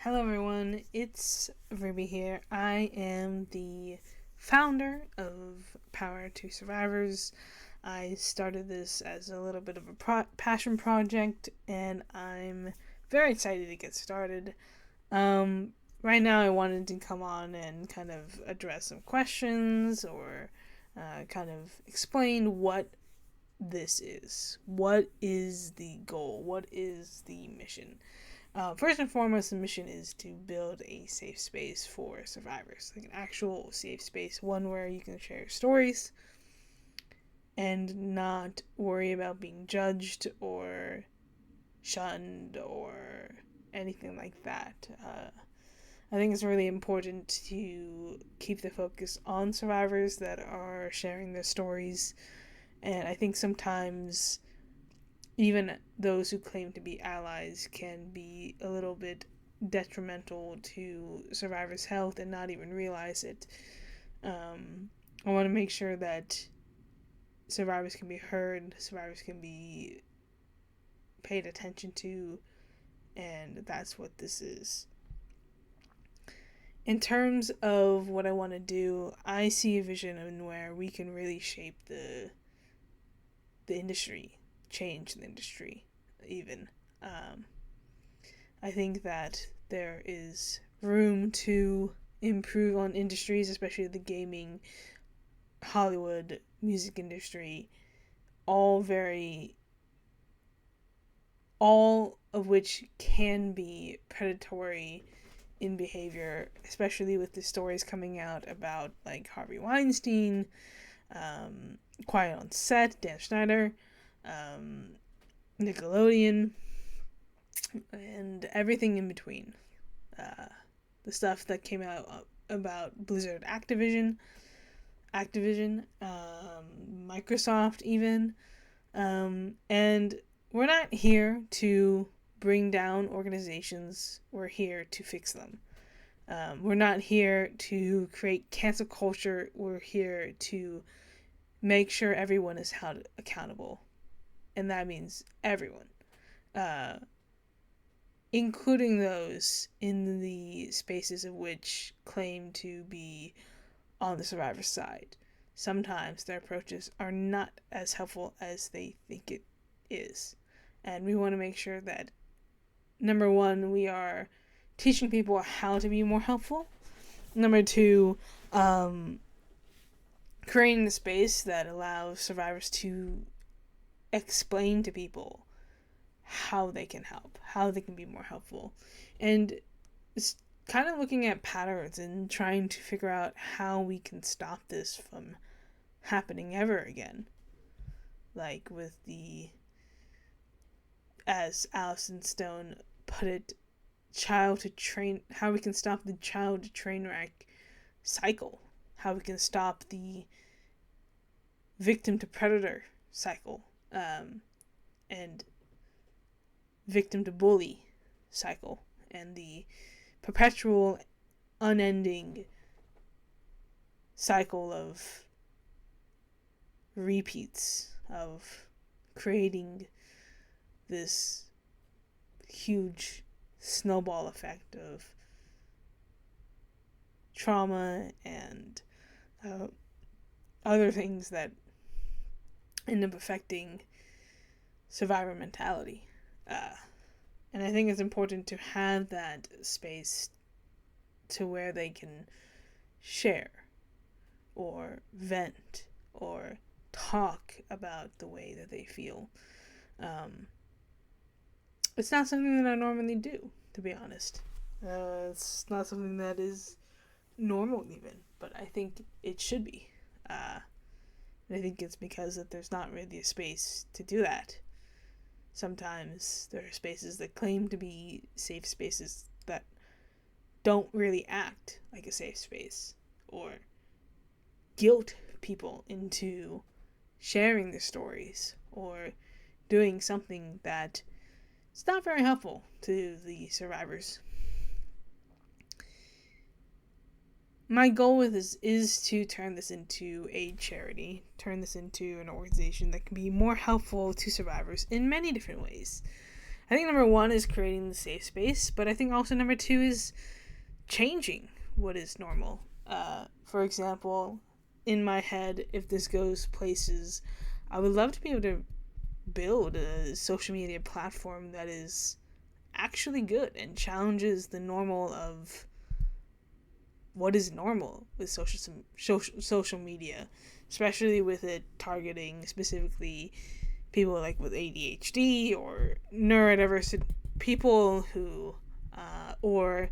Hello everyone, it's Ruby here. I am the founder of Power to Survivors. I started this as a little bit of a passion project, and I'm very excited to get started. Right now I wanted to come on and kind of address some questions or kind of explain what this is. What is the goal? What is the mission? First and foremost, the mission is to build a safe space for survivors, like an actual safe space, one where you can share stories and not worry about being judged or shunned or anything like that. I think it's really important to keep the focus on survivors that are sharing their stories, and I think sometimes even those who claim to be allies can be a little bit detrimental to survivors' health and not even realize it. I want to make sure that survivors can be heard, survivors can be paid attention to, and that's what this is. In terms of what I want to do, I see a vision in where we can really shape the industry, change the industry even. I think that there is room to improve on industries, especially the gaming, Hollywood, music industry, all of which can be predatory in behavior, especially with the stories coming out about like Harvey Weinstein, Quiet on Set, Dan Schneider, Nickelodeon, and everything in between. The stuff that came out about Blizzard Activision, Microsoft even. And we're not here to bring down organizations, we're here to fix them. We're not here to create cancel culture, we're here to make sure everyone is held accountable. And that means everyone. Including those in the spaces of which claim to be on the survivor's side. Sometimes their approaches are not as helpful as they think it is. And we want to make sure that, number one, we are teaching people how to be more helpful. Number two, creating the space that allows survivors to explain to people how they can help, how they can be more helpful. And it's kind of looking at patterns and trying to figure out how we can stop this from happening ever again. Like with as Alison Stone put it, how we can stop the child to train wreck cycle, how we can stop the victim to predator cycle, and victim to bully cycle, and the perpetual, unending cycle of repeats of creating this huge snowball effect of trauma and other things that end up affecting survivor mentality. And I think it's important to have that space to where they can share or vent or talk about the way that they feel. It's not something that I normally do, to be honest. It's not something that is normal even, but I think it should be. And I think it's because that there's not really a space to do that. Sometimes there are spaces that claim to be safe spaces that don't really act like a safe space, or guilt people into sharing their stories or doing something that is not very helpful to the survivors. My goal with this is to turn this into a charity, turn this into an organization that can be more helpful to survivors in many different ways. I think number one is creating the safe space, but I think also number two is changing what is normal. For example, in my head, if this goes places, I would love to be able to build a social media platform that is actually good and challenges the normal of what is normal with social media, especially with it targeting specifically people like with ADHD or neurodiverse people who or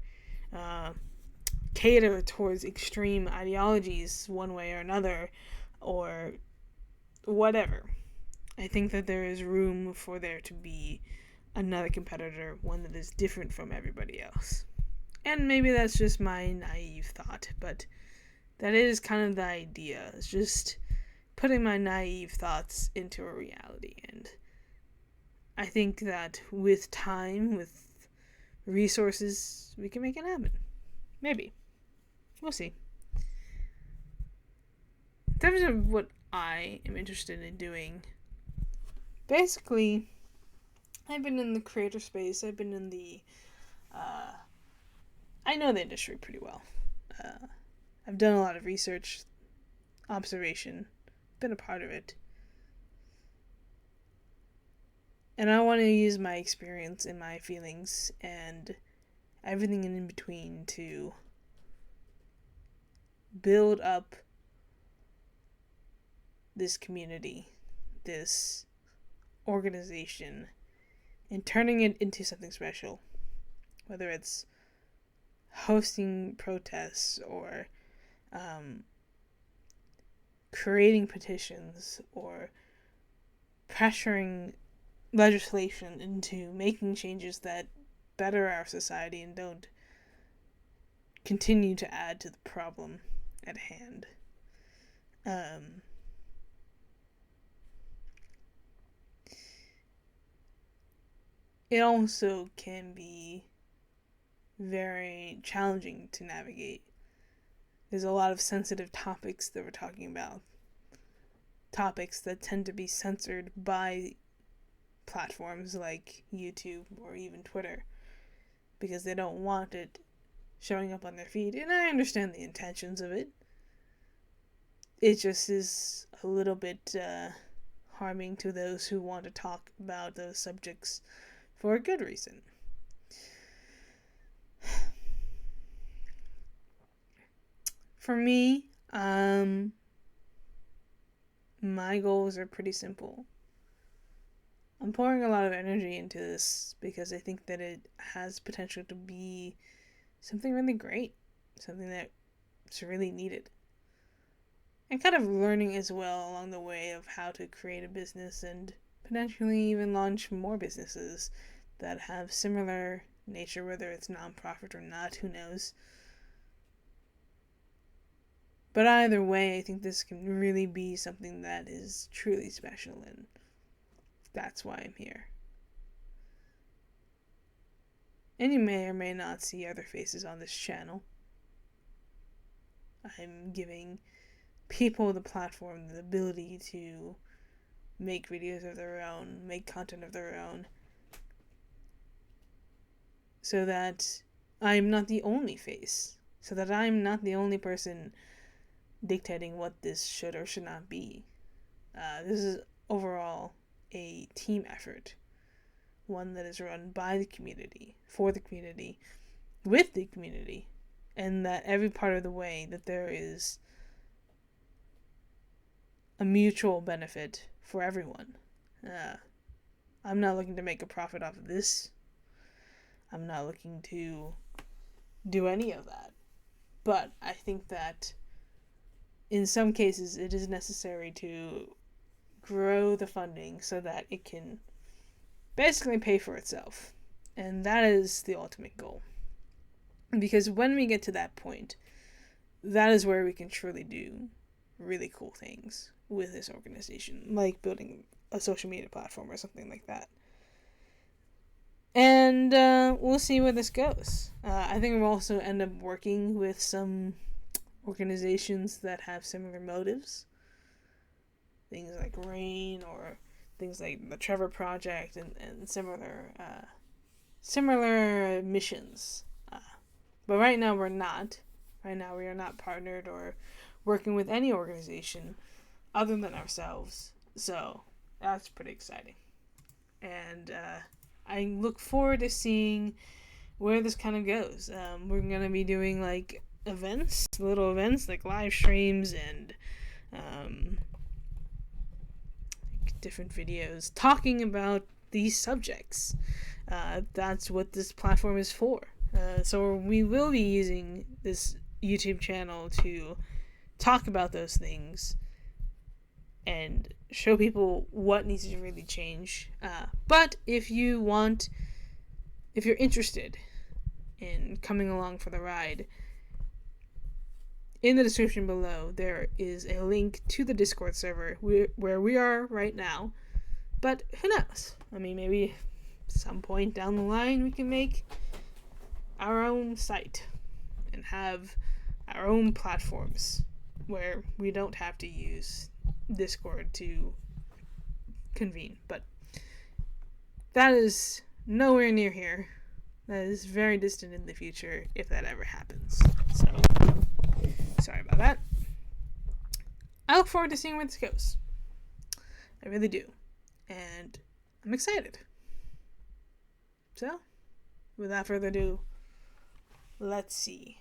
cater towards extreme ideologies one way or another, or whatever. I think that there is room for there to be another competitor, one that is different from everybody else. And maybe that's just my naive thought, but that is kind of the idea. It's just putting my naive thoughts into a reality. And I think that with time, with resources, we can make it happen. Maybe. We'll see. In terms of what I am interested in doing, basically, I've been in the creator space. I've been in the I know the industry pretty well. I've done a lot of research, observation, been a part of it. And I want to use my experience and my feelings and everything in between to build up this community, this organization, and turning it into something special. Whether it's hosting protests or creating petitions or pressuring legislation into making changes that better our society and don't continue to add to the problem at hand. It also can be very challenging to navigate. There's a lot of sensitive topics that we're talking about. Topics that tend to be censored by platforms like YouTube or even Twitter because they don't want it showing up on their feed. And I understand the intentions of it. It just is a little bit harming to those who want to talk about those subjects for a good reason. For me, my goals are pretty simple. I'm pouring a lot of energy into this because I think that it has potential to be something really great, something that's really needed. And kind of learning as well along the way of how to create a business and potentially even launch more businesses that have similar nature, whether it's nonprofit or not, who knows. But either way, I think this can really be something that is truly special, and that's why I'm here. And you may or may not see other faces on this channel. I'm giving people the platform, the ability to make videos of their own, make content of their own, so that I'm not the only face, so that I'm not the only person dictating what this should or should not be. This is overall a team effort, one that is run by the community, for the community, with the community, and that every part of the way that there is a mutual benefit for everyone. I'm not looking to make a profit off of this. I'm not looking to do any of that. But I think that in some cases it is necessary to grow the funding so that it can basically pay for itself. And that is the ultimate goal. Because when we get to that point, that is where we can truly do really cool things with this organization, like building a social media platform or something like that. And we'll see where this goes. I think we'll also end up working with some organizations that have similar motives. Things like RAIN or things like the Trevor Project and similar missions. But right now we're not. Right now we are not partnered or working with any organization other than ourselves. So that's pretty exciting. And I look forward to seeing where this kind of goes. We're going to be doing like little events like live streams and different videos talking about these subjects. That's what this platform is for. So we will be using this YouTube channel to talk about those things and show people what needs to really change. But if you're interested in coming along for the ride, in the description below, there is a link to the Discord server where we are right now. But who knows? I mean, maybe some point down the line we can make our own site and have our own platforms where we don't have to use Discord to convene. But that is nowhere near here. That is very distant in the future if that ever happens. So, sorry about that. I look forward to seeing where this goes. I really do. And I'm excited. So, without further ado, let's see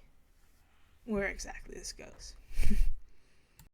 where exactly this goes.